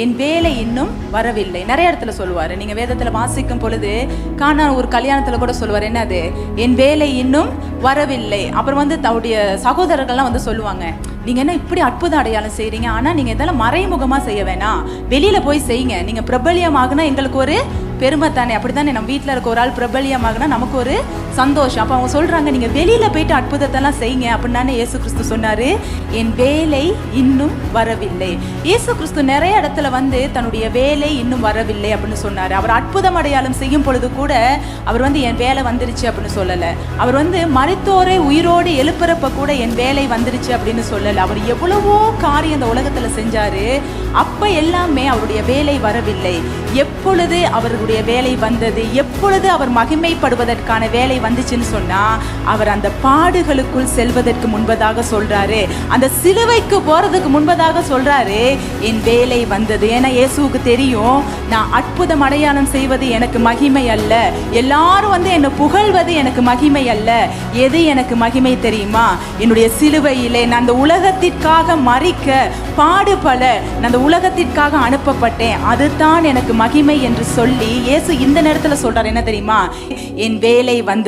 என் வேலை இன்னும் வரவில்லை. நிறைய இடத்துல சொல்லுவாரு. நீங்க வேதத்துல வாசிக்கும் பொழுது கானா ஒரு கல்யாணத்துல கூட சொல்லுவார், என்னது, என் வேலை இன்னும் வரவில்லை. அப்புறம் தன்னுடைய சகோதரர்கள்லாம் சொல்லுவாங்க, நீங்க என்ன இப்படி அற்புத அடையாளம் செய்றீங்க, ஆனா நீங்க இதெல்லாம் மறைமுகமா செய்ய வேணாம், வெளியில போய் செய்யுங்க. நீங்க பிரபல்யமாகுனா எங்களுக்கு ஒரு பெருமை தானே, அப்படித்தானே. நம்ம வீட்டில் இருக்க ஒரு ஆள் பிரபல்யமாகுனா நமக்கு ஒரு சந்தோஷம். அப்போ அவங்க சொல்றாங்க, நீங்க வெளியில போயிட்டு அற்புதத்தெல்லாம் செய்யுங்க அப்படின்னு இயேசு கிறிஸ்து சொன்னாரு. என் வேலை இன்னும் வரவில்லை. இயேசு கிறிஸ்து நிறைய இடத்துல தன்னுடைய வேலை இன்னும் வரவில்லை அப்படின்னு சொன்னாரு. அவர் அற்புதம் அடையாளம் செய்யும் பொழுது கூட அவர் என் வேலை வந்துருச்சு அப்படின்னு சொல்லல. அவர் மரித்தோரை உயிரோடு எழுப்புறப்ப கூட என் வேலை வந்துருச்சு அப்படின்னு சொல்லல. அவர் எவ்வளவோ காரியம் இந்த உலகத்துல செஞ்சாரு. அப்ப எல்லாமே அவருடைய வேலை வரவில்லை. எப்பொழுது அவருடைய வேலை வந்தது, எப்பொழுது அவர் மகிமைப்படுவதற்கான வேலை வந்துச்சுன்னு சொன்னா, அவர் அந்த பாடுகளுக்குள் செல்வதற்கு முன்பதாக சொல்றாரு, அந்த சிலுவைக்கு போறதுக்கு முன்பதாக சொல்றாரு, என் வேலை வந்தது. ஏன்னா இயேசுவுக்கு தெரியும், நான் அற்புதம் அடையாளம் செய்வது எனக்கு மகிமை அல்ல, எல்லாரும் என்னை புகழ்வது எனக்கு மகிமை அல்ல. எது எனக்கு மகிமை தெரியுமா? என்னுடைய சிலுவையிலே நான் அந்த உலகத்திற்காக மரிக்க பாடுபட நான் அந்த உலகத்திற்காக அனுப்பப்பட்டேன், அதுதான் எனக்கு மகிமை என்று சொல்லி இயேசு இந்த நேரத்துல சொல்றாரு. என்ன தெரியுமா? என் வேலை வந்தது.